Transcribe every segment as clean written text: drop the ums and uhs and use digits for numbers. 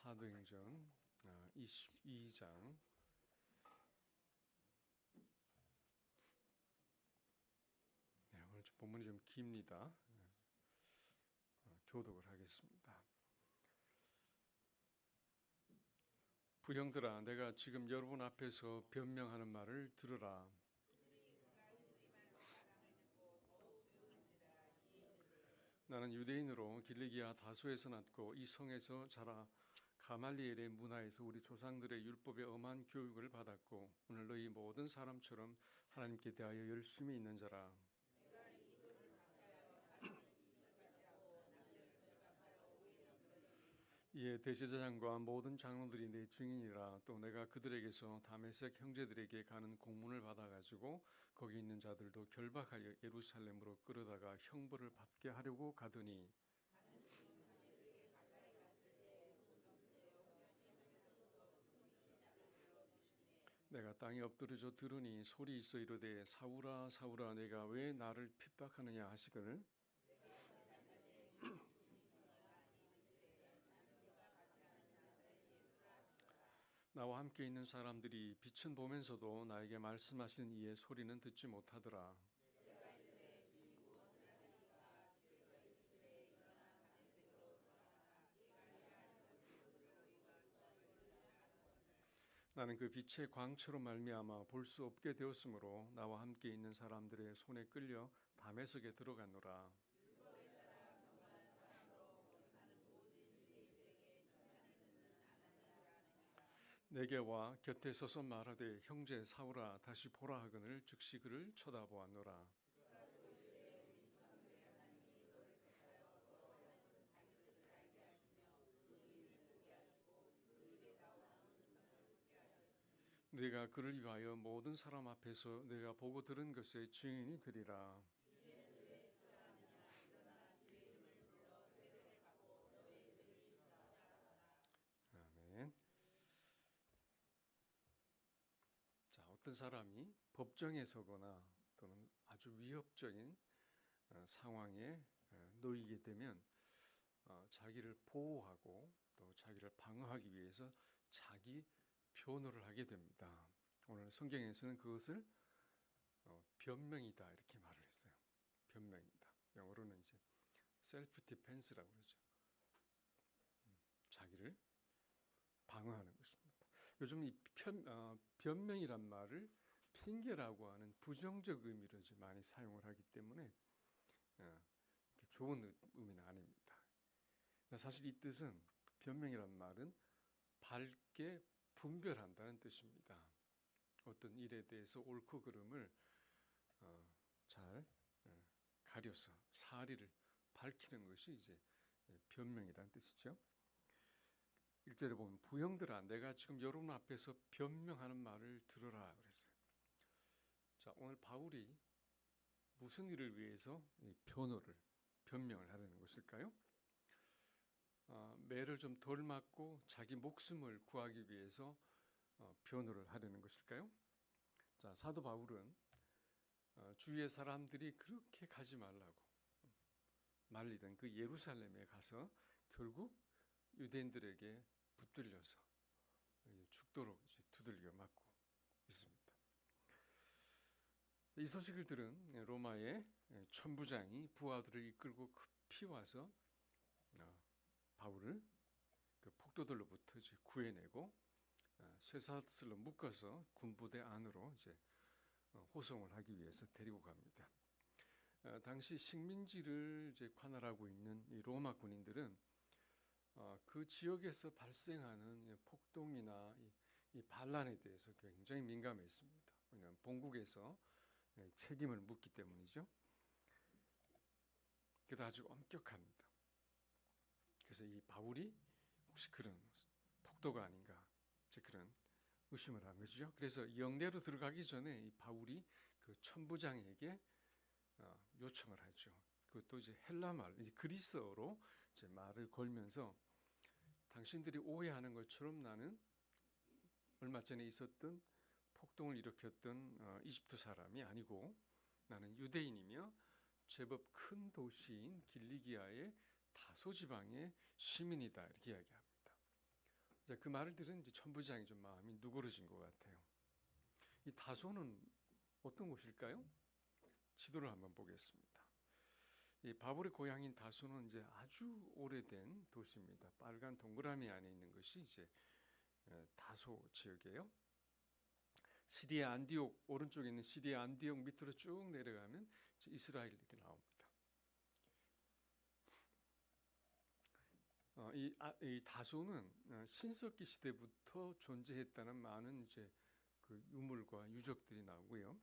사도행전 22장 오늘 본문이 좀 깁니다. 교독을 하겠습니다. 부형들아, 내가 지금 여러분 앞에서 변명하는 말을 들으라. 나는 유대인으로 길리기아 다소에서 났고 이 성에서 자라 가말리엘의 문화에서 우리 조상들의 율법에 엄한 교육을 받았고 오늘 너희 모든 사람처럼 하나님께 대하여 열심히 있는 자라. 이에 대제사장과 모든 장로들이 내 증인이라. 또 내가 그들에게서 다메섹 형제들에게 가는 공문을 받아가지고 거기 있는 자들도 결박하여 예루살렘으로 끌어다가 형벌을 받게 하려고 가더니 내가 땅에 엎드려져 들으니 소리 있어 이르되 사울아 사울아 내가 왜 나를 핍박하느냐 하시거늘 나와 함께 있는 사람들이 빛은 보면서도 나에게 말씀하시는 이의 소리는 듣지 못하더라. 나는 그 빛의 광채로 말미암아 볼 수 없게 되었으므로 나와 함께 있는 사람들의 손에 끌려 다메섹에 들어갔노라. 내게 와 곁에 서서 말하되 형제 사울아 다시 보라 하거늘 즉시 그를 쳐다보았노라. 네가 그를 위하여 모든 사람 앞에서 내가 보고 들은 것의 증인이 되리라. 아멘. 자, 어떤 사람이 법정에 서거나 또는 아주 위협적인 상황에 놓이게 되면 자기를 보호하고 또 자기를 방어하기 위해서 자기 변호를 하게 됩니다. 오늘 성경에서는 그것을 변명이다 이렇게 말을 했어요. 변명이다. 영어로는 이제 셀프 디펜스라고 그러죠. 자기를 방어하는 것입니다. 요즘 이 변명이란 말을 핑계라고 하는 부정적 의미로 많이 사용을 하기 때문에 좋은 의미는 아닙니다. 사실 이 뜻은 변명이란 말은 밝게 분별한다는 뜻입니다. 어떤 일에 대해서 옳고 그름을 잘 가려서 사리를 밝히는 것이 이제 변명이라는 뜻이죠. 1절에 보면 부형들아 내가 지금 여러분 앞에서 변명하는 말을 들으라 그랬어요. 자, 오늘 바울이 무슨 일을 위해서 변명을 하려는 것일까요? 매를 좀 덜 맞고 자기 목숨을 구하기 위해서 변호를 하려는 것일까요? 자, 사도 바울은 주위의 사람들이 그렇게 가지 말라고 말리던 그 예루살렘에 가서 결국 유대인들에게 붙들려서 죽도록 두들겨 맞고 있습니다. 이 소식을 들은 로마의 천부장이 부하들을 이끌고 급히 와서 바울을 그 폭도들로부터 구해내고 쇠사슬로 묶어서 군부대 안으로 호송을 하기 위해서 데리고 갑니다. 당시 식민지를 관할하고 있는 이 로마 군인들은 그 지역에서 발생하는 폭동이나 이 반란에 대해서 굉장히 민감했습니다. 왜냐하면 본국에서 책임을 묻기 때문이죠. 그래도 아주 엄격합니다. 그래서 이 바울이 혹시 그런 폭도가 아닌가 그런 의심을 한 거죠. 그래서 영내로 들어가기 전에 이 바울이 그 천부장에게 요청을 하죠. 그것도 헬라말, 그리스어로 말을 걸면서 당신들이 오해하는 것처럼 나는 얼마 전에 있었던 폭동을 일으켰던 이집트 사람이 아니고 나는 유대인이며 제법 큰 도시인 길리기아의 다소 지방의 시민이다 이렇게 이야기합니다. 이제 그 말을 들은 이제 천부장이 좀 마음이 누그러진 것 같아요. 이 다소는 어떤 곳일까요? 지도를 한번 보겠습니다. 이 바울의 고향인 다소는 이제 아주 오래된 도시입니다. 빨간 동그라미 안에 있는 것이 이제 다소 지역이에요. 시리아 안디옥 오른쪽에 있는 시리아 안디옥 밑으로 쭉 내려가면 이스라엘이 나옵니다. 이 다소는 신석기 시대부터 존재했다는 많은 이제 그 유물과 유적들이 나오고요.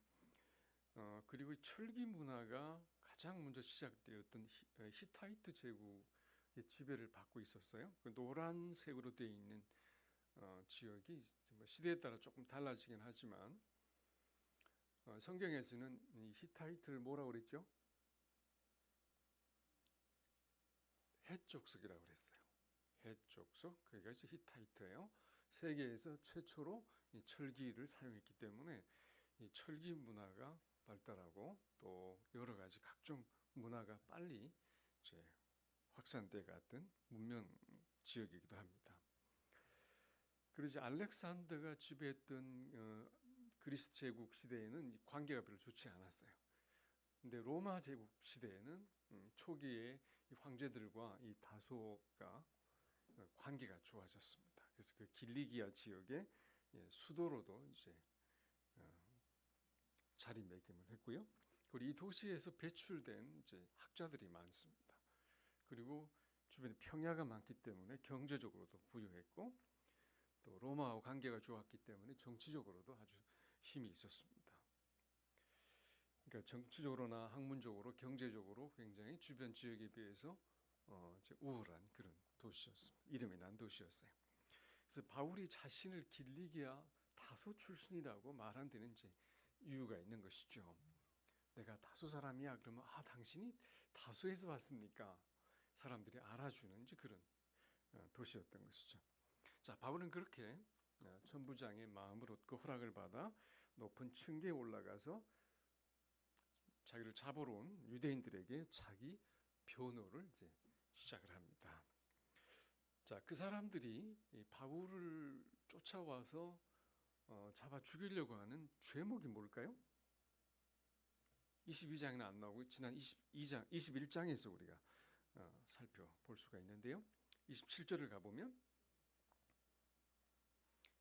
그리고 철기 문화가 가장 먼저 시작되었던 히타이트 제국의 지배를 받고 있었어요. 그 노란색으로 되어 있는 지역이 시대에 따라 조금 달라지긴 하지만 성경에서는 이 히타이트를 뭐라고 그랬죠? 해족속이라고 그랬어요. 해족속, 그게 히타이트예요. 세계에서 최초로 이 철기를 사용했기 때문에 이 철기 문화가 발달하고 또 여러 가지 각종 문화가 빨리 이제 확산돼 갔던 문명 지역이기도 합니다. 그리고 이제 알렉산더가 지배했던 그리스 제국 시대에는 관계가 별로 좋지 않았어요. 근데 로마 제국 시대에는 초기에 이 황제들과 이 다소가 관계가 좋아졌습니다. 그래서 그 길리기아 지역의 수도로도 이제 자리매김을 했고요. 그리고 이 도시에서 배출된 이제 학자들이 많습니다. 그리고 주변에 평야가 많기 때문에 경제적으로도 부유했고 또 로마와 관계가 좋았기 때문에 정치적으로도 아주 힘이 있었습니다. 그러니까 정치적으로나 학문적으로, 경제적으로 굉장히 주변 지역에 비해서 우월한 그런 도시였습니다. 이름이 난 도시였어요. 그래서 바울이 자신을 길리기아 다소 출신이라고 말한 데는 이제 이유가 있는 것이죠. 내가 다소 사람이야. 그러면 당신이 다소에서 왔으니까 사람들이 알아주는 이제 그런 도시였던 것이죠. 자, 바울은 그렇게 천부장의 마음을 얻고 허락을 받아 높은 층계에 올라가서 자기를 잡으러 온 유대인들에게 자기 변호를 이제 시작을 합니다. 자, 그 사람들이 바울을 쫓아와서 잡아 죽이려고 하는 죄목이 뭘까요? 22장에는 안 나오고 지난 21장에서 우리가 살펴볼 수가 있는데요. 27절을 가보면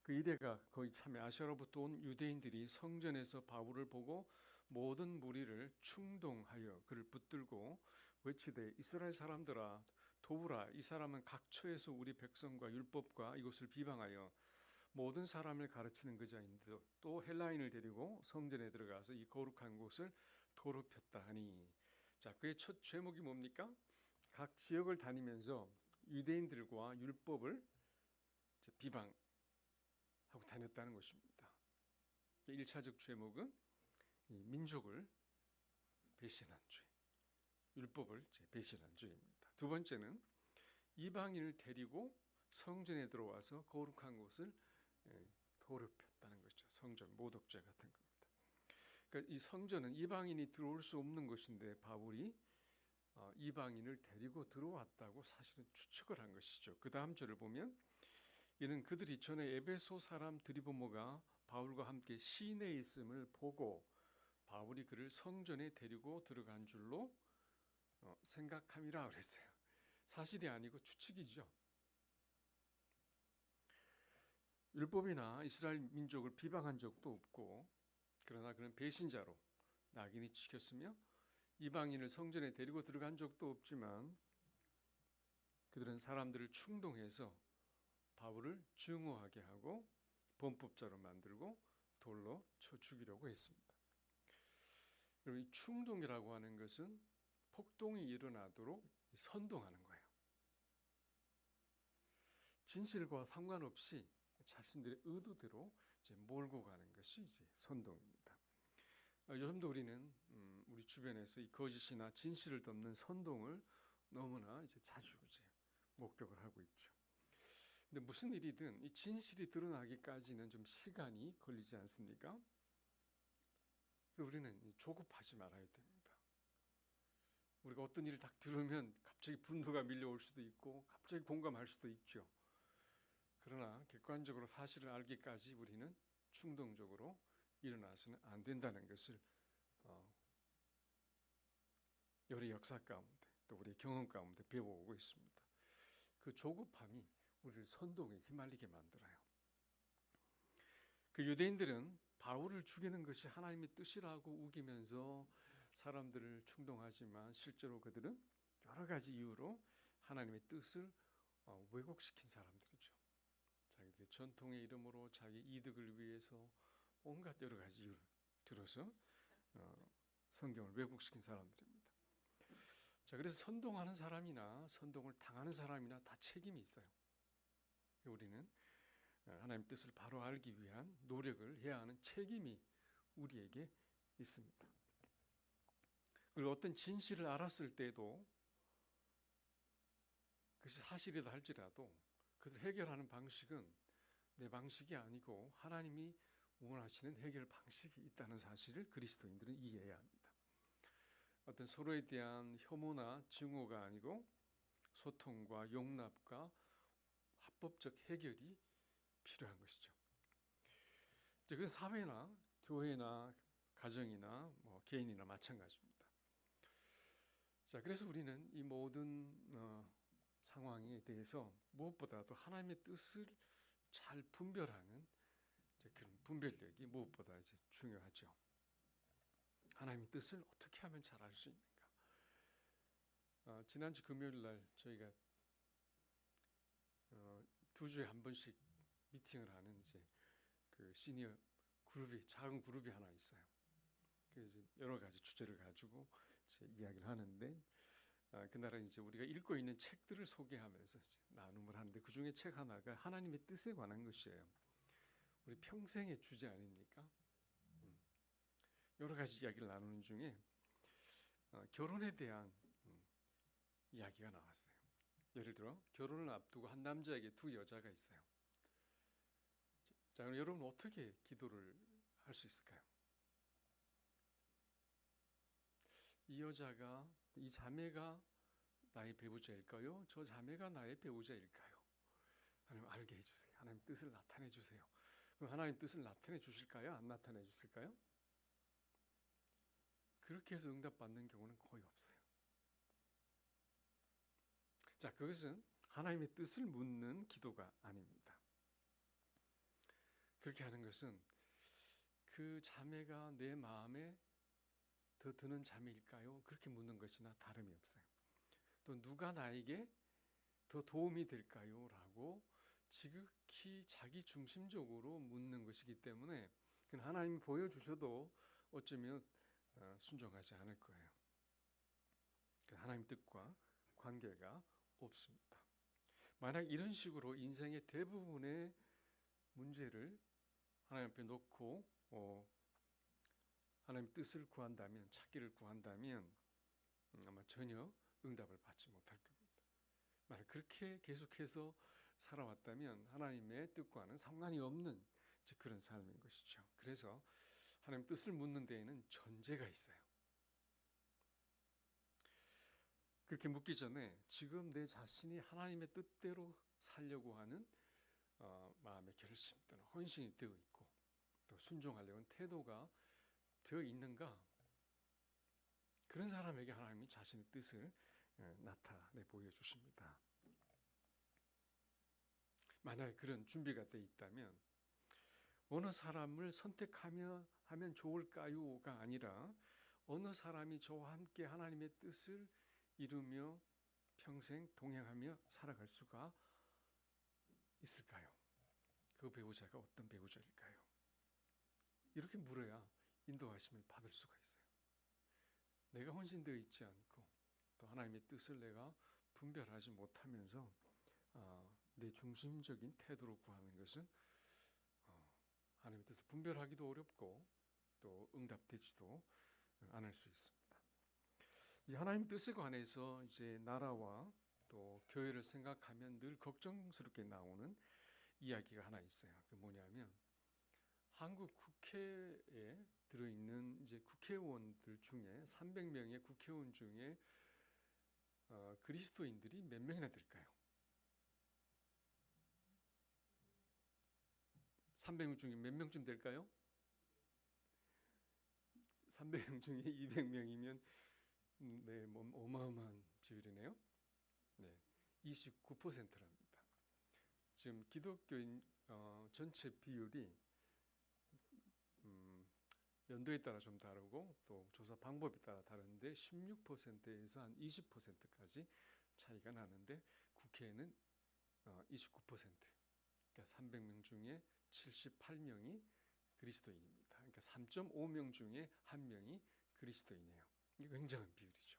그 이래가 거의 참에 아시아로부터 온 유대인들이 성전에서 바울을 보고 모든 무리를 충동하여 그를 붙들고 외치되 이스라엘 사람들아 도우라. 이 사람은 각처에서 우리 백성과 율법과 이것을 비방하여 모든 사람을 가르치는 그자인데 또 헬라인을 데리고 성전에 들어가서 이 거룩한 곳을 더럽혔다 하니. 자, 그의 첫 죄목이 뭡니까? 각 지역을 다니면서 유대인들과 율법을 비방하고 다녔다는 것입니다. 1차적 죄목은 이 민족을 배신한 죄, 율법을 배신한 죄입니다. 두 번째는 이방인을 데리고 성전에 들어와서 거룩한 곳을 더럽혔다는 것이죠. 성전 모독죄 같은 겁니다. 그러니까 이 성전은 이방인이 들어올 수 없는 것인데 바울이 이방인을 데리고 들어왔다고 사실은 추측을 한 것이죠. 그 다음 절을 보면 이는 그들이 전에 에베소 사람 드리보모가 바울과 함께 시내에 있음을 보고 바울이 그를 성전에 데리고 들어간 줄로 생각함이라 그랬어요. 사실이 아니고 추측이죠. 율법이나 이스라엘 민족을 비방한 적도 없고 그러나 그는 배신자로 낙인이 찍혔으며 이방인을 성전에 데리고 들어간 적도 없지만 그들은 사람들을 충동해서 바울을 증오하게 하고 범법자로 만들고 돌로 쳐 죽이려고 했습니다. 그리고 이 충동이라고 하는 것은 폭동이 일어나도록 선동하는 거예요. 진실과 상관없이 자신들의 의도대로 이제 몰고 가는 것이 이제 선동입니다. 요즘도 우리는 우리 주변에서 이 거짓이나 진실을 덮는 선동을 너무나 이제 자주 이제 목격을 하고 있죠. 근데 무슨 일이든 이 진실이 드러나기까지는 좀 시간이 걸리지 않습니까? 우리는 조급하지 말아야 됩니다. 우리가 어떤 일을 딱 들으면 갑자기 분노가 밀려올 수도 있고 갑자기 공감할 수도 있죠. 그러나 객관적으로 사실을 알기까지 우리는 충동적으로 일어나서는 안 된다는 것을 우리 역사 가운데 또 우리 경험 가운데 배워오고 있습니다. 그 조급함이 우리를 선동에 휘말리게 만들어요. 그 유대인들은 바울을 죽이는 것이 하나님의 뜻이라고 우기면서 사람들을 충동하지만 실제로 그들은 여러 가지 이유로 하나님의 뜻을 왜곡시킨 사람들이죠. 자기들의 전통의 이름으로 자기 이득을 위해서 온갖 여러 가지 이유를 들어서 성경을 왜곡시킨 사람들입니다. 자, 그래서 선동하는 사람이나 선동을 당하는 사람이나 다 책임이 있어요. 우리는 하나님의 뜻을 바로 알기 위한 노력을 해야 하는 책임이 우리에게 있습니다. 그리고 어떤 진실을 알았을 때도 그것이 사실이다 할지라도 그것을 해결하는 방식은 내 방식이 아니고 하나님이 원하시는 해결 방식이 있다는 사실을 그리스도인들은 이해해야 합니다. 어떤 서로에 대한 혐오나 증오가 아니고 소통과 용납과 합법적 해결이 필요한 것이죠. 그 사회나 교회나 가정이나 개인이나 마찬가지입니다. 자, 그래서 우리는 이 모든 상황에 대해서 무엇보다도 하나님의 뜻을 잘 분별하는 그런 분별력이 무엇보다 중요하죠. 하나님의 뜻을 어떻게 하면 잘 알 수 있는가? 지난주 금요일 날 저희가 2주에 한 번씩 미팅을 하는 그 시니어 그룹이 작은 그룹이 하나 있어요. 그래서 여러 가지 주제를 가지고 이야기를 하는데 그날은 우리가 읽고 있는 책들을 소개하면서 나눔을 하는데 그 중에 책 하나가 하나님의 뜻에 관한 것이에요. 우리 평생의 주제 아닙니까? 여러 가지 이야기를 나누는 중에 결혼에 대한 이야기가 나왔어요. 예를 들어 결혼을 앞두고 한 남자에게 두 여자가 있어요. 자, 그럼 여러분 어떻게 기도를 할 수 있을까요? 이 여자가, 이 자매가 나의 배우자일까요? 저 자매가 나의 배우자일까요? 하나님 알게 해주세요. 하나님 뜻을 나타내 주세요. 그럼 하나님 뜻을 나타내 주실까요? 안 나타내 주실까요? 그렇게 해서 응답받는 경우는 거의 없어요. 자, 그것은 하나님의 뜻을 묻는 기도가 아닙니다. 그렇게 하는 것은 그 자매가 내 마음에 더 드는 자매일까요? 그렇게 묻는 것이나 다름이 없어요. 또 누가 나에게 더 도움이 될까요? 라고 지극히 자기 중심적으로 묻는 것이기 때문에 하나님이 보여주셔도 어쩌면 순종하지 않을 거예요. 하나님 뜻과 관계가 없습니다. 만약 이런 식으로 인생의 대부분의 문제를 하나님 앞에 놓고 하나님 뜻을 구한다면, 찾기를 구한다면 아마 전혀 응답을 받지 못할 겁니다. 만약 그렇게 계속해서 살아왔다면 하나님의 뜻과는 상관이 없는 그런 삶인 것이죠. 그래서 하나님 뜻을 묻는 데에는 전제가 있어요. 그렇게 묻기 전에 지금 내 자신이 하나님의 뜻대로 살려고 하는 마음의 결심 또는 헌신이 되어 있고 또 순종하려는 태도가 되어 있는가? 그런 사람에게 하나님이 자신의 뜻을 나타내 보여주십니다. 만약에 그런 준비가 되어 있다면 어느 사람을 선택하면 좋을까요가 아니라 어느 사람이 저와 함께 하나님의 뜻을 이루며 평생 동행하며 살아갈 수가 있을까요? 그 배우자가 어떤 배우자일까요? 이렇게 물어야 인도하심을 받을 수가 있어요. 내가 헌신되어 있지 않고 또 하나님의 뜻을 내가 분별하지 못하면서 내 중심적인 태도로 구하는 것은 하나님의 뜻을 분별하기도 어렵고 또 응답되지도 않을 수 있습니다. 이 하나님 뜻에 관해서 나라와 또 교회를 생각하면 늘 걱정스럽게 나오는 이야기가 하나 있어요. 그 뭐냐면 한국 국회에 들어있는 국회의원들 중에 300명의 국회의원 중에 그리스도인들이 몇 명이나 될까요? 300명 중에 몇 명쯤 될까요? 300명 중에 200명이면 네, 뭐 어마어마한 비율이네요. 네, 29%랍니다. 지금 기독교인 전체 비율이 연도에 따라 좀 다르고 또 조사 방법에 따라 다른데 16%에서 한 20%까지 차이가 나는데 국회에는 29%, 그러니까 300명 중에 78명이 그리스도인입니다. 그러니까 3.5명 중에 1명이 그리스도인이에요. 이게 굉장한 비율이죠.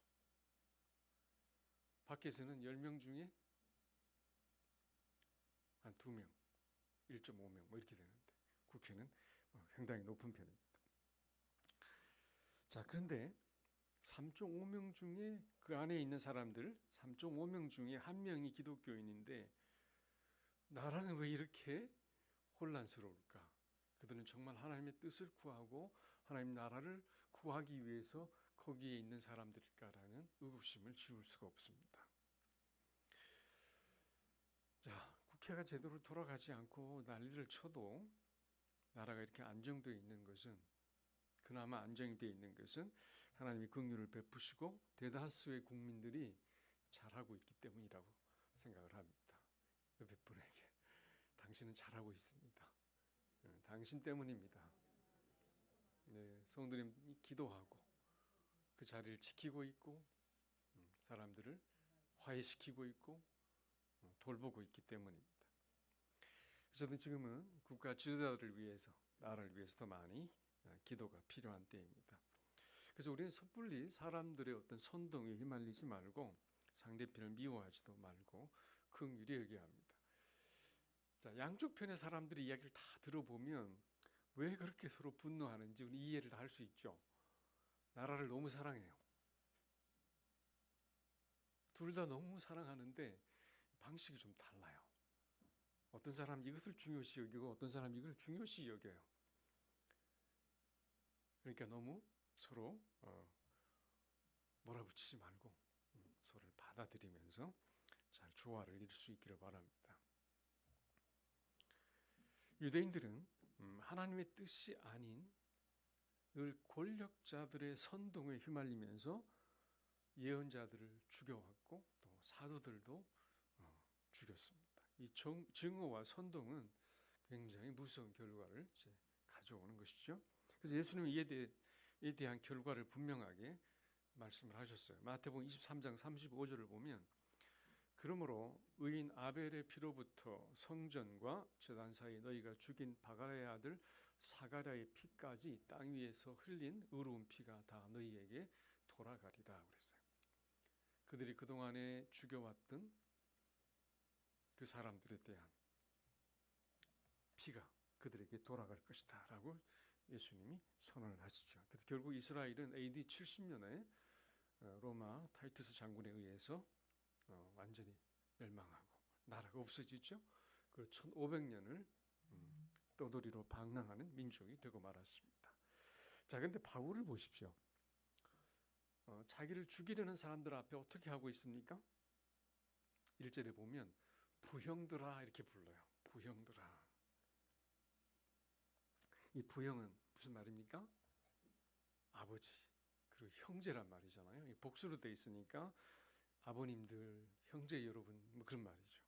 밖에서는 10명 중에 한 2명, 1.5명 뭐 이렇게 되는데 국회는 상당히 높은 편입니다. 자, 그런데 3.5명 중에 그 안에 있는 사람들 3.5명 중에 1명이 기독교인인데 나라는 왜 이렇게 혼란스러울까? 그들은 정말 하나님의 뜻을 구하고 하나님 나라를 구하기 위해서 거기에 있는 사람들일까라는 의구심을 지울 수가 없습니다. 자, 국회가 제대로 돌아가지 않고 난리를 쳐도 나라가 이렇게 안정되어 있는 것은, 그나마 안정되어 있는 것은 하나님이 긍휼을 베푸시고 대다수의 국민들이 잘하고 있기 때문이라고 생각을 합니다. 옆에 분에게 당신은 잘하고 있습니다. 당신 때문입니다. 네, 성도님이 기도하고 그 자리를 지키고 있고 사람들을 화해시키고 있고 돌보고 있기 때문입니다. 저는 지금은 국가 지도자들을 위해서, 나라를 위해서 더 많이 기도가 필요한 때입니다. 그래서 우리는 섣불리 사람들의 어떤 선동에 휘말리지 말고 상대편을 미워하지도 말고 긍휼히 여겨야 합니다. 자, 양쪽 편의 사람들의 이야기를 다 들어보면 왜 그렇게 서로 분노하는지 우리 이해를 다 할 수 있죠. 나라를 너무 사랑해요. 둘 다 너무 사랑하는데 방식이 좀 달라요. 어떤 사람은 이것을 중요시 여기고 어떤 사람은 이걸 중요시 여겨요. 그러니까 너무 서로 몰아붙이지 말고 서로를 받아들이면서 잘 조화를 이룰 수 있기를 바랍니다. 유대인들은 하나님의 뜻이 아닌 늘 권력자들의 선동에 휘말리면서 예언자들을 죽여왔고 또 사도들도 죽였습니다. 이 증오와 선동은 굉장히 무서운 결과를 가져오는 것이죠. 그래서 예수님은 이에 대한 결과를 분명하게 말씀을 하셨어요. 마태복음 23장 35절을 보면 그러므로 의인 아벨의 피로부터 성전과 제단 사이 너희가 죽인 바가랴의 아들 사가랴의 피까지 땅 위에서 흘린 의로운 피가 다 너희에게 돌아가리라 그랬어요. 그들이 그동안에 죽여왔던 그 사람들에 대한 피가 그들에게 돌아갈 것이다 라고 예수님이 선언을 하시죠. 그래서 결국 이스라엘은 AD 70년에 로마 타이투스 장군에 의해서 완전히 멸망하고 나라가 없어지죠. 그리고 1500년을 떠돌이로 방랑하는 민족이 되고 말았습니다. 자, 근데 바울을 보십시오. 자기를 죽이려는 사람들 앞에 어떻게 하고 있습니까? 1절에 보면 부형들아 이렇게 불러요. 부형들아. 이 부형은 무슨 말입니까? 아버지 그리고 형제란 말이잖아요. 복수로 돼 있으니까 아버님들, 형제 여러분 뭐 그런 말이죠.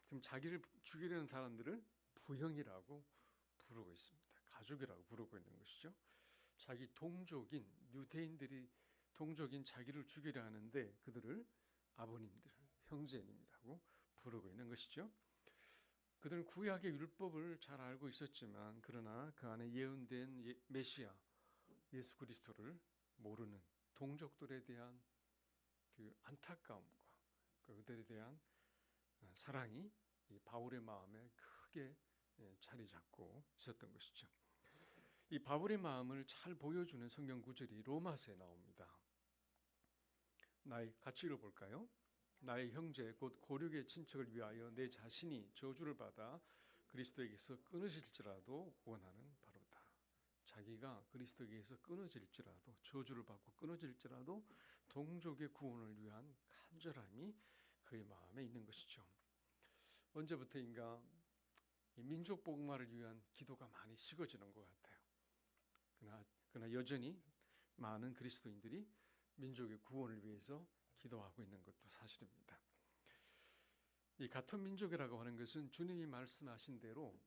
지금 자기를 죽이려는 사람들을 부형이라고 부르고 있습니다. 가족이라고 부르고 있는 것이죠. 자기 동족인 유대인들이 동족인 자기를 죽이려 하는데 그들을 아버님들, 형제님이라고 부르고 있는 것이죠. 그들은 구약의 율법을 잘 알고 있었지만 그러나 그 안에 예언된 메시아 예수 그리스도를 모르는 동족들에 대한 그 안타까움과 그들에 대한 사랑이 이 바울의 마음에 크게 자리 잡고 있었던 것이죠. 이 바울의 마음을 잘 보여주는 성경 구절이 로마서에 나옵니다. 같이 읽어볼까요? 나의 형제 곧 고륙의 친척을 위하여 내 자신이 저주를 받아 그리스도에게서 끊어질지라도 원하는 바로다. 자기가 그리스도에게서 끊어질지라도 저주를 받고 끊어질지라도 동족의 구원을 위한 간절함이 그의 마음에 있는 것이죠. 언제부터인가 이 민족 복음화를 위한 기도가 많이 식어지는 것 같아요. 그러나 여전히 많은 그리스도인들이 민족의 구원을 위해서 기도하고 있는 것도 사실입니다. 이 같은 민족이라고 하는 것은 주님이 말씀하신 대로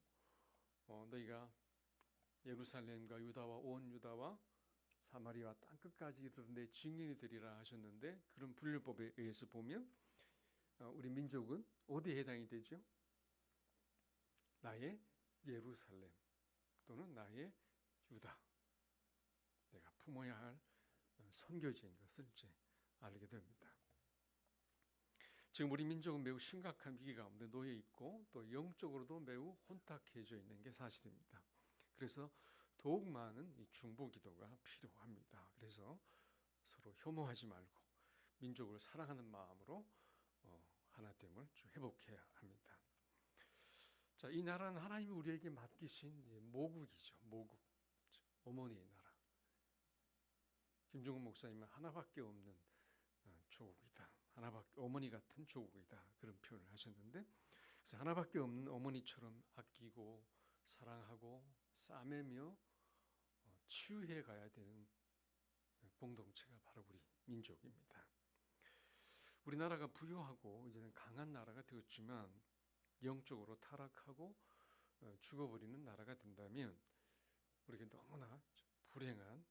너희가 예루살렘과 유다와 온 유다와 사마리아 땅 끝까지 이르는 내 증인이 되리라 하셨는데, 그런 분류법에 의해서 보면 우리 민족은 어디에 해당이 되죠? 나의 예루살렘 또는 나의 유다, 내가 품어야 할 선교지인 것을 이제 알게 됩니다. 지금 우리 민족은 매우 심각한 위기 가운데 놓여 있고 또 영적으로도 매우 혼탁해져 있는 게 사실입니다. 그래서 더욱 많은 이 중보 기도가 필요합니다. 그래서 서로 혐오하지 말고 민족을 사랑하는 마음으로 하나됨을 좀 회복해야 합니다. 자, 이 나라는 하나님이 우리에게 맡기신 모국이죠. 모국, 어머니의 나라. 김종훈 목사님은 하나밖에 없는 조국이다. 어머니 같은 조국이다. 그런 표현을 하셨는데, 그래서 하나밖에 없는 어머니처럼 아끼고 사랑하고 싸매며 치유해 가야 되는 공동체가 바로 우리 민족입니다. 우리나라가 부유하고 이제는 강한 나라가 되었지만 영적으로 타락하고 죽어버리는 나라가 된다면 우리에게 너무나 불행한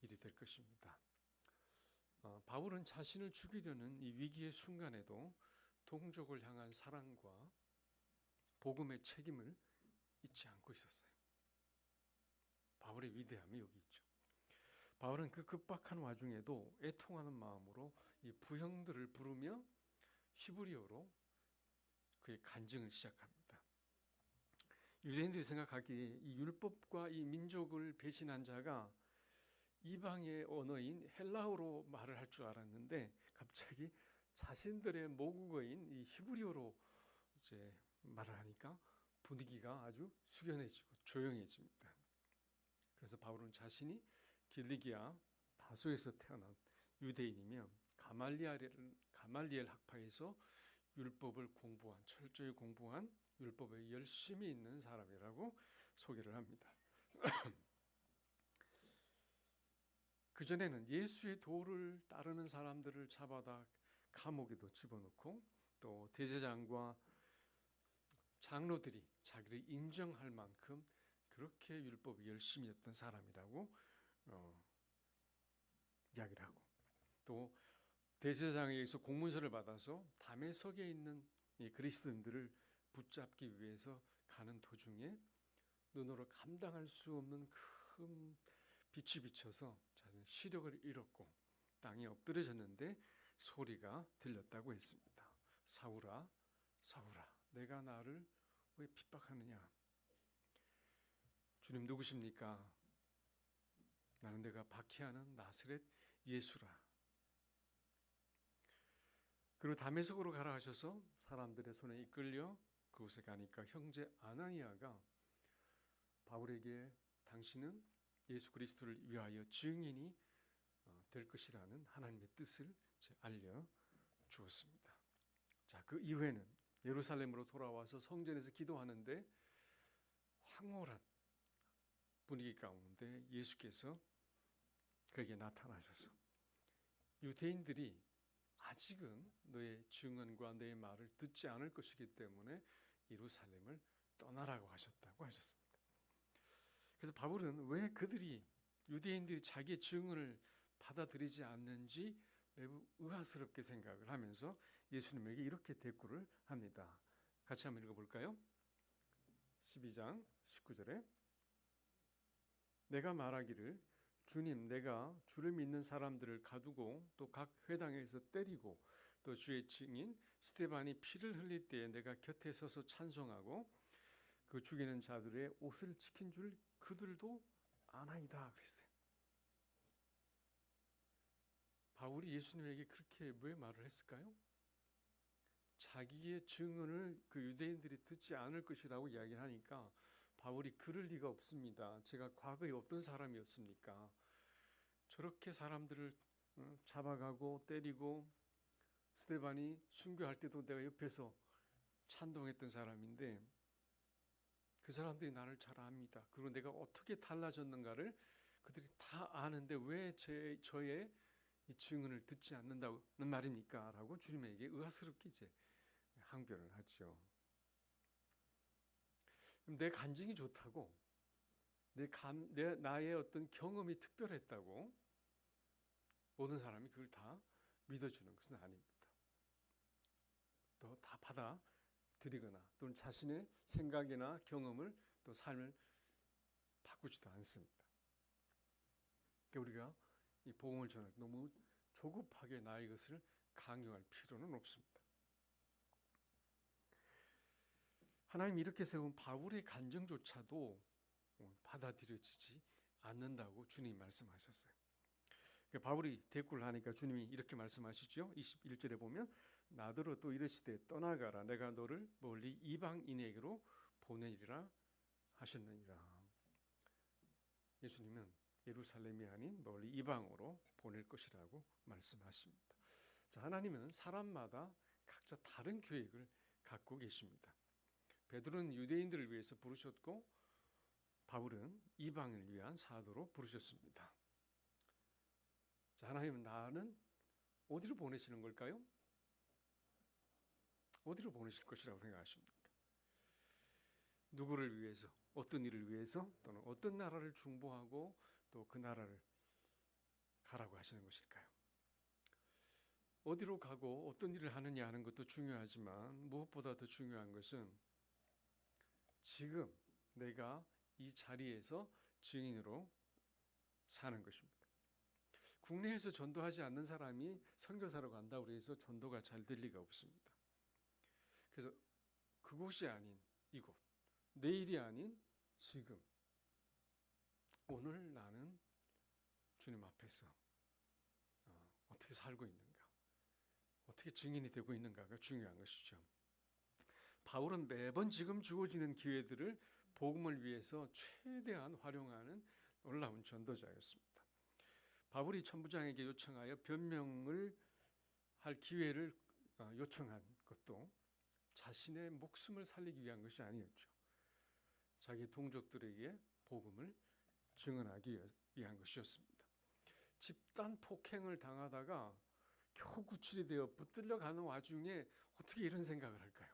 일이 될 것입니다. 바울은 자신을 죽이려는 이 위기의 순간에도 동족을 향한 사랑과 복음의 책임을 잊지 않고 있었어요. 바울의 위대함이 여기 있죠. 바울은 그 급박한 와중에도 애통하는 마음으로 이 부형들을 부르며 히브리어로 그의 간증을 시작합니다. 유대인들이 생각하기에 이 율법과 이 민족을 배신한 자가 이방의 언어인 헬라어로 말을 할 줄 알았는데 갑자기 자신들의 모국어인 이 히브리어로 이제 말을 하니까 분위기가 아주 숙연해지고 조용해집니다. 그래서 바울은 자신이 길리기아 다소에서 태어난 유대인이며 가말리엘 학파에서 율법을 철저히 공부한 율법에 열심히 있는 사람이라고 소개를 합니다. 그전에는 예수의 도를 따르는 사람들을 잡아다 감옥에도 집어넣고 또 대제장과 장로들이 자기를 인정할 만큼 그렇게 율법에 열심히 했던 사람이라고 이야기를 하고, 또 대제사장에게서 공문서를 받아서 담에석에 있는 이 그리스도인들을 붙잡기 위해서 가는 도중에 눈으로 감당할 수 없는 큰 빛이 비쳐서 자신의 시력을 잃었고 땅에 엎드려졌는데 소리가 들렸다고 했습니다. 사울아, 사울아, 내가 나를 왜 핍박하느냐? 주님 누구십니까? 나는 내가 박해하는 나사렛 예수라. 그리고 다메섹으로 가라 하셔서 사람들의 손에 이끌려 그곳에 가니까 형제 아나니아가 바울에게 당신은 예수 그리스도를 위하여 증인이 될 것이라는 하나님의 뜻을 알려 주었습니다. 자, 그 이후에는 예루살렘으로 돌아와서 성전에서 기도하는데 황홀한 분위기 가운데 예수께서 그에게 나타나셔서 유대인들이 아직은 너의 증언과 너의 말을 듣지 않을 것이기 때문에 예루살렘을 떠나라고 하셨다고 하셨습니다. 그래서 바울은 왜 그들이 유대인들이 자기의 증언을 받아들이지 않는지 매우 의아스럽게 생각을 하면서 예수님에게 이렇게 대꾸를 합니다. 같이 한번 읽어볼까요? 12장 19절에 내가 말하기를 주님, 내가 주를 믿는 사람들을 가두고 또 각 회당에서 때리고 또 주의 증인 스데반이 피를 흘릴 때에 내가 곁에 서서 찬송하고 그 죽이는 자들의 옷을 지킨 줄 그들도 아나이다 그랬어요. 바울이 예수님에게 그렇게 왜 말을 했을까요? 자기의 증언을 그 유대인들이 듣지 않을 것이라고 이야기하니까 바울이 그럴 리가 없습니다. 제가 과거에 어떤 사람이었습니까? 저렇게 사람들을 잡아가고 때리고 스데반이 순교할 때도 내가 옆에서 찬동했던 사람인데 그 사람들이 나를 잘 압니다. 그리고 내가 어떻게 달라졌는가를 그들이 다 아는데 왜 저의 이 증언을 듣지 않는다는 말입니까? 라고 주님에게 의아스럽게 이제 항변을 하죠. 내 간증이 좋다고, 나의 어떤 경험이 특별했다고 모든 사람이 그걸 다 믿어주는 것은 아닙니다. 또 다 받아들이거나 또는 자신의 생각이나 경험을 또 삶을 바꾸지도 않습니다. 그러니까 우리가 이 복음을 전할 때 너무 조급하게 나의 것을 강요할 필요는 없습니다. 하나님이 이렇게 세운 바울의 간증조차도 받아들여지지 않는다고 주님이 말씀하셨어요. 바울이 대꾸를 하니까 주님이 이렇게 말씀하시죠. 21절에 보면 나더러 또 이르시되 떠나가라 내가 너를 멀리 이방인에게로 보내리라 하셨느니라. 예수님은 예루살렘이 아닌 멀리 이방으로 보낼 것이라고 말씀하십니다. 자, 하나님은 사람마다 각자 다른 계획을 갖고 계십니다. 베드로는 유대인들을 위해서 부르셨고 바울은 이방을 위한 사도로 부르셨습니다. 자, 하나님은 나는 어디로 보내시는 걸까요? 어디로 보내실 것이라고 생각하십니까? 누구를 위해서, 어떤 일을 위해서, 또는 어떤 나라를 중보하고 또 그 나라를 가라고 하시는 것일까요? 어디로 가고 어떤 일을 하느냐 하는 것도 중요하지만 무엇보다 더 중요한 것은 지금 내가 이 자리에서 증인으로 사는 것입니다. 국내에서 전도하지 않는 사람이 선교사로 간다고 해서 전도가 잘 될 리가 없습니다. 그래서 그곳이 아닌 이곳, 내일이 아닌 지금, 오늘 나는 주님 앞에서 어떻게 살고 있는가, 어떻게 증인이 되고 있는가가 중요한 것이죠. 바울은 매번 지금 주어지는 기회들을 복음을 위해서 최대한 활용하는 놀라운 전도자였습니다. 바울이 천부장에게 요청하여 변명을 할 기회를 요청한 것도 자신의 목숨을 살리기 위한 것이 아니었죠. 자기 동족들에게 복음을 증언하기 위한 것이었습니다. 집단 폭행을 당하다가 겨우 구출이 되어 붙들려 가는 와중에 어떻게 이런 생각을 할까요?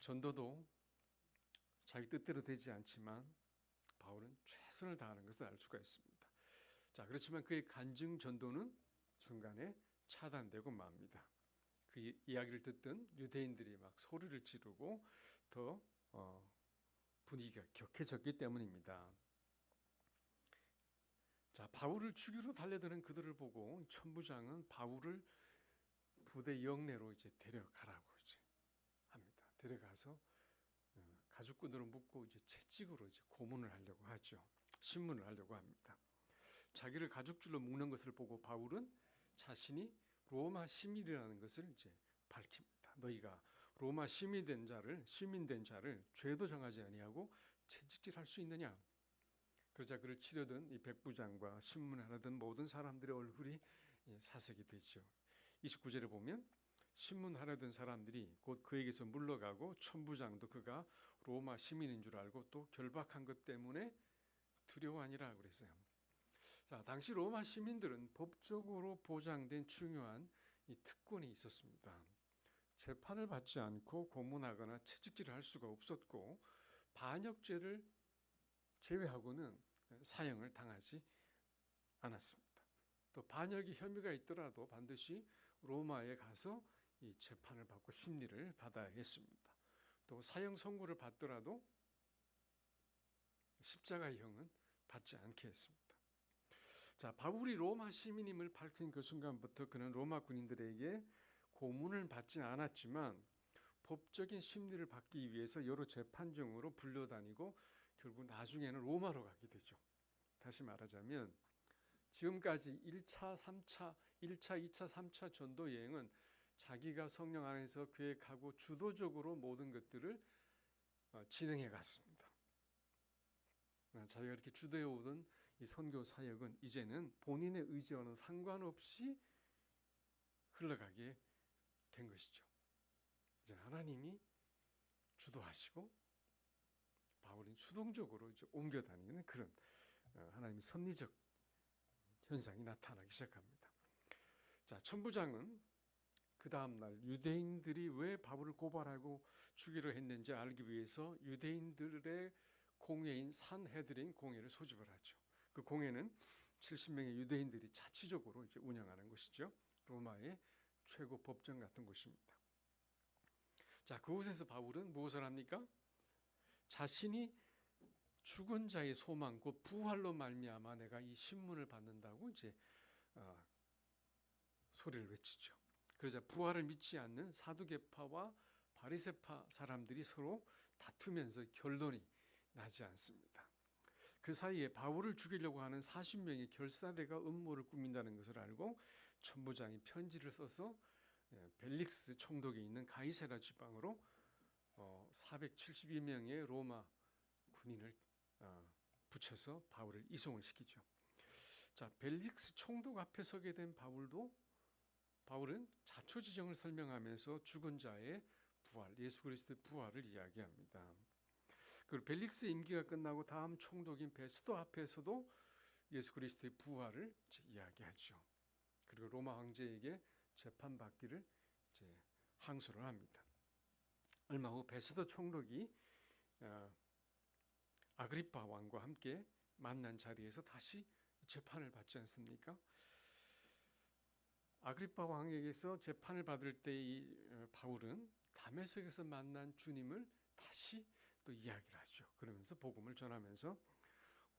전도도 자기 뜻대로 되지 않지만 바울은 최선을 다하는 것을 알 수가 있습니다. 자, 그렇지만 그의 간증 전도는 중간에 차단되고 맙니다. 그 이야기를 듣던 유대인들이 막 소리를 지르고 더 분위기가 격해졌기 때문입니다. 자, 바울을 죽이러 달려드는 그들을 보고 천부장은 바울을 부대 영내로 이제 데려가라고 이제 합니다. 데려가서 가죽끈으로 묶고 이제 채찍으로 이제 고문을 하려고 하죠. 신문을 하려고 합니다. 자기를 가죽줄로 묶는 것을 보고 바울은 자신이 로마 시민이라는 것을 이제 밝힙니다. 너희가 로마 시민된 자를 죄도 정하지 아니하고 채찍질할 수 있느냐? 그러자 그를 치려던 이 백부장과 신문하려던 모든 사람들의 얼굴이 사색이 되죠. 29절에 보면 신문하려던 사람들이 곧 그에게서 물러가고 천부장도 그가 로마 시민인 줄 알고 또 결박한 것 때문에 두려워하니라 그랬어요. 자, 당시 로마 시민들은 법적으로 보장된 중요한 이 특권이 있었습니다. 재판을 받지 않고 고문하거나 채찍질을 할 수가 없었고 반역죄를 제외하고는 사형을 당하지 않았습니다. 또 반역의 혐의가 있더라도 반드시 로마에 가서 이 재판을 받고 심리를 받아야 했습니다. 또 사형 선고를 받더라도 십자가형은 받지 않게 했습니다. 자, 바울이 로마 시민임을 밝힌 그 순간부터 그는 로마 군인들에게 고문을 받지 않았지만 법적인 심리를 받기 위해서 여러 재판정으로 불려다니고 결국 나중에는 로마로 가게 되죠. 다시 말하자면 지금까지 1차, 2차, 3차 전도 여행은 자기가 성령 안에서 계획하고 주도적으로 모든 것들을 진행해 갔습니다. 자기가 이렇게 주도해 오던 이 선교 사역은 이제는 본인의 의지와는 상관없이 흘러가게 된 것이죠. 이제 하나님이 주도하시고 바울이 수동적으로 이제 옮겨 다니는 그런 하나님의 섭리적 현상이 나타나기 시작합니다. 자, 천부장은 그 다음날 유대인들이 왜 바울을 고발하고 죽이려 했는지 알기 위해서 유대인들의 공회인 산헤드린 공회를 소집을 하죠. 그 공회는 70명의 유대인들이 자치적으로 이제 운영하는 것이죠. 로마의 최고 법정 같은 곳입니다. 자, 그곳에서 바울은 무엇을 합니까? 자신이 죽은 자의 소망, 곧 부활로 말미암아 내가 이 신문을 받는다고 이제 소리를 외치죠. 그러자 부활을 믿지 않는 사두개파와 바리새파 사람들이 서로 다투면서 결론이 나지 않습니다. 그 사이에 바울을 죽이려고 하는 40명의 결사대가 음모를 꾸민다는 것을 알고 천부장이 편지를 써서 벨릭스 총독에 있는 가이사랴 지방으로 472명의 로마 군인을 붙여서 바울을 이송을 시키죠. 자, 벨릭스 총독 앞에 서게 된 바울은 자초지정을 설명하면서 죽은 자의 부활, 예수 그리스도의 부활을 이야기합니다. 그리고 벨릭스의 임기가 끝나고 다음 총독인 베스도 앞에서도 예수 그리스도의 부활을 이야기하죠. 그리고 로마 황제에게 재판받기를 이제 항소를 합니다. 얼마 후 베스도 총독이 아그리파 왕과 함께 만난 자리에서 다시 재판을 받지 않습니까? 아그리파 왕에게서 재판을 받을 때 이 바울은 다메섹에서 만난 주님을 다시 또 이야기를 하죠. 그러면서 복음을 전하면서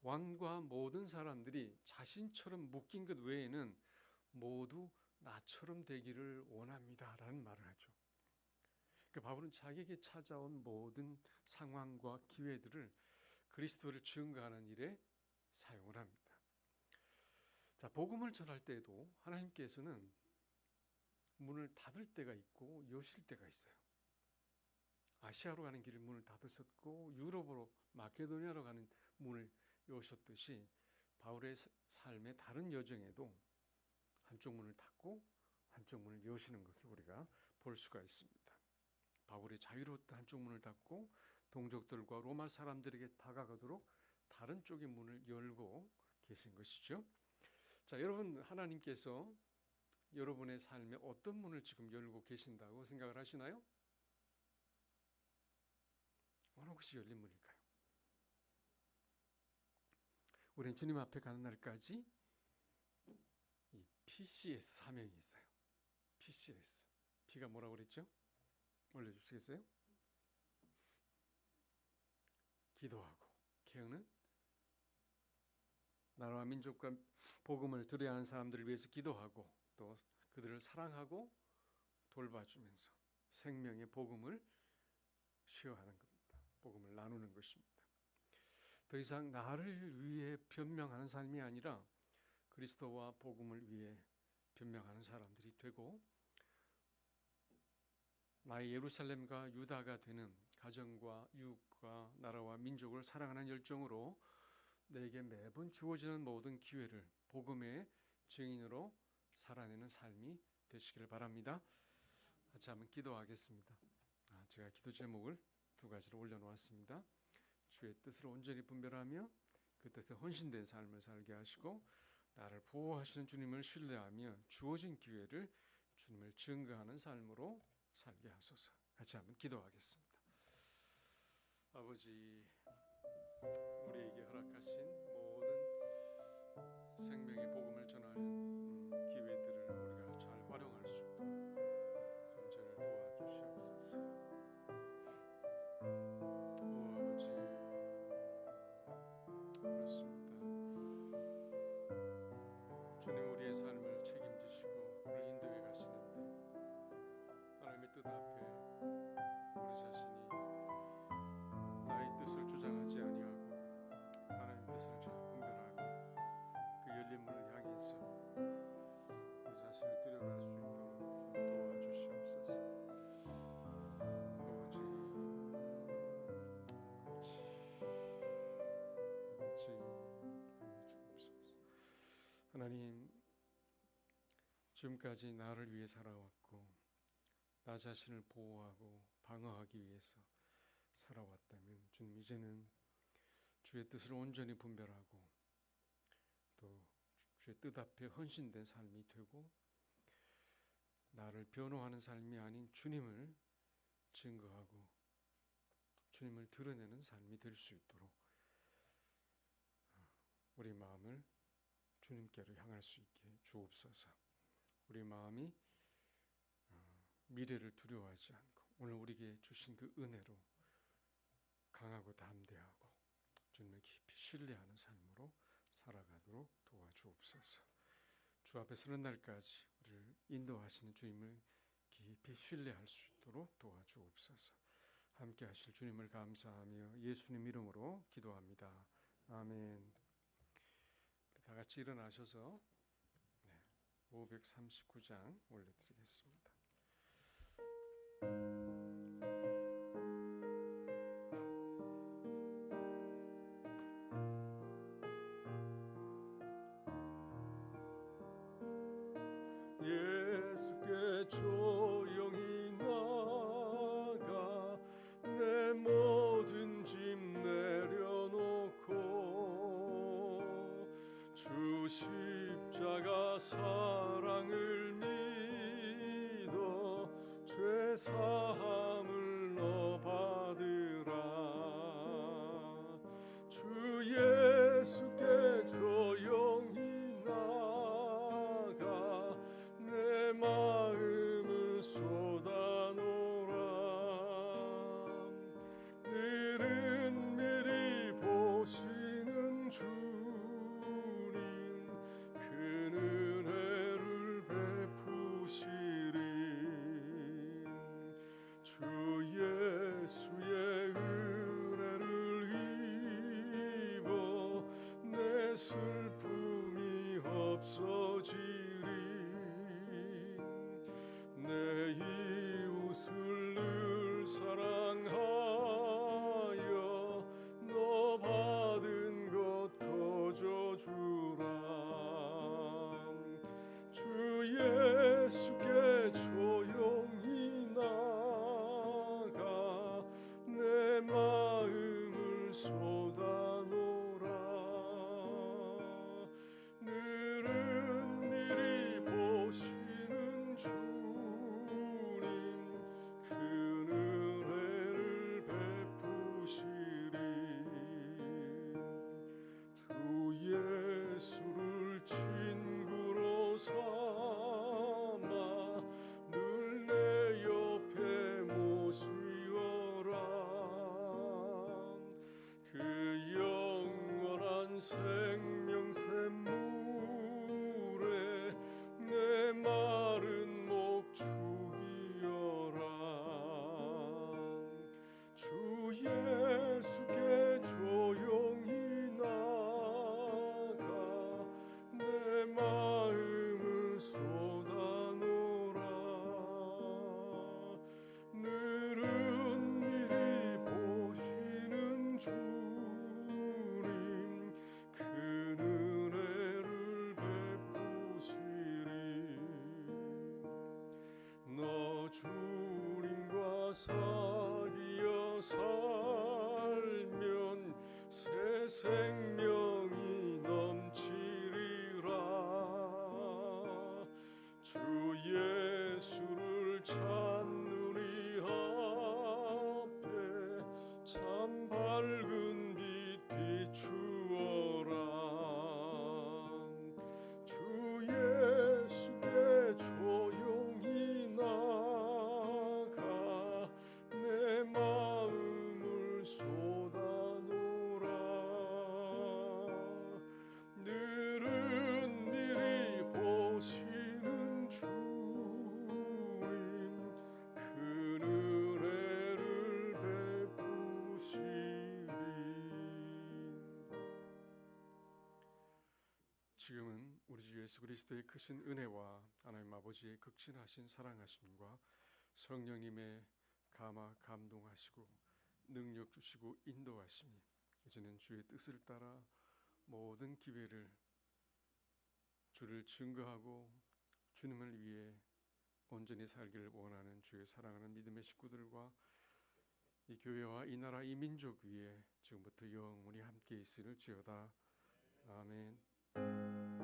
왕과 모든 사람들이 자신처럼 묶인 것 외에는 모두 나처럼 되기를 원합니다라는 말을 하죠. 그러니까 바울은 자기에게 찾아온 모든 상황과 기회들을 그리스도를 증거하는 일에 사용을 합니다. 자, 복음을 전할 때에도 하나님께서는 문을 닫을 때가 있고 여실 때가 있어요. 아시아로 가는 길을 문을 닫으셨고 유럽으로 마케도니아로 가는 문을 여셨듯이 바울의 삶의 다른 여정에도 한쪽 문을 닫고 한쪽 문을 여시는 것을 우리가 볼 수가 있습니다. 바울이 자유로웠던 한쪽 문을 닫고 동족들과 로마 사람들에게 다가가도록 다른 쪽의 문을 열고 계신 것이죠. 자, 여러분, 하나님께서 여러분의 삶에 어떤 문을 지금 열고 계신다고 생각을 하시나요? 어느 곳이 열린 문일까요? 우리는 주님 앞에 가는 날까지 이 PCS 사명이 있어요. PCS. P가 뭐라고 그랬죠? 올려주시겠어요? 기도하고 케어는 나라와 민족과 복음을 들어야 하는 사람들을 위해서 기도하고 또 그들을 사랑하고 돌봐주면서 생명의 복음을 쉐어하는 겁니다. 복음을 나누는 것입니다. 더 이상 나를 위해 변명하는 삶이 아니라 그리스도와 복음을 위해 변명하는 사람들이 되고 나의 예루살렘과 유다가 되는 가정과 이웃과 나라와 민족을 사랑하는 열정으로 내게 매번 주어지는 모든 기회를 복음의 증인으로 살아내는 삶이 되시기를 바랍니다. 같이 한번 기도하겠습니다. 제가 기도 제목을 두 가지로 올려놓았습니다. 주의 뜻을 온전히 분별하며 그 뜻에 헌신된 삶을 살게 하시고 나를 보호하시는 주님을 신뢰하며 주어진 기회를 주님을 증거하는 삶으로 살게 하소서. 같이 한번 기도하겠습니다. 아버지, 우리에게 허락하신 모든 생명의 복음을 전하는 기회들을 우리가 잘 활용할 수 있도록 좀 저를 도와주시옵소서. 아버지, 그렇습니다. 주님, 우리의 삶을 책임지시고 우리를 인도해 가시는데 하나님의 뜻 앞에 우리 자신이 나의 뜻을 주장하지 아니하고 하나님의 뜻을 잘 분별하고 그 열린 문을 향해서 우리 자신을 들여갈 수 있도록 좀 도와주시옵소서. 아버지, 하나님, 지금까지 나를 위해 살아왔고 나 자신을 보호하고 방어하기 위해서 살아왔다면 주님 이제는 주의 뜻을 온전히 분별하고 또 주의 뜻 앞에 헌신된 삶이 되고 나를 변호하는 삶이 아닌 주님을 증거하고 주님을 드러내는 삶이 될 수 있도록 우리 마음을 주님께로 향할 수 있게 주옵소서. 우리 마음이 미래를 두려워하지 않고 오늘 우리에게 주신 그 은혜로 강하고 담대하고 주님을 깊이 신뢰하는 삶으로 살아가도록 도와주옵소서. 주 앞에 서는 날까지 우리를 인도하시는 주님을 깊이 신뢰할 수 있도록 도와주옵소서. 함께 하실 주님을 감사하며 예수님 이름으로 기도합니다. 아멘. 다 같이 일어나셔서 539장 올려드리겠습니다. 예수께 조용히 나가 내 모든 짐 내려놓고 주 십자가 사랑을 믿어 죄 사함을 너 받으라. 주 예수께 조용히 나가 내 마음을 쏟아놓으라. 늘은 미리 보시는 주님 그 은혜를 베푸시리. 주 예수의 은혜를 입어 내 슬픔이 없어지리. 내 이웃을 늘 사랑하여 너 받은 것 거저주라. 주 예수께 조용히 나가 내 마음을 쏟아놓으라. 늘은 미리 보시는 주님 그 은혜를 베푸시리. 주 예수를 친구로 삼아 늘 내 옆에 모시어라. 그 영원한 생명샘물에 내 마른 목 죽이어라. 주 예수께 조용히 나가 내 마음을 쏟아놓으라. 늘은 미리 보시는 주님 그 은혜를 베푸시리. 너 주님과 사귀어 살면 새 생명이 넘치리라. 주 예수를 찾는 이 앞에 참 밝은 빛 비추어라. 주 예수께 조용히 나가 내 마음을 쏟아놓으라. 늘은 미리 보시는 주님 그 은혜를 베푸시리. 지금은 우리 주 예수 그리스도의 크신 은혜와 하나님 아버지의 극진하신 사랑하심과 성령님의 감화 감동하시고 능력 주시고 인도하심이 이제는 주의 뜻을 따라 모든 기회를 주를 증거하고 주님을 위해 온전히 살기를 원하는 주의 사랑하는 믿음의 식구들과 이 교회와 이 나라 이 민족 위에 지금부터 영원히 함께 있을지어다. 아멘.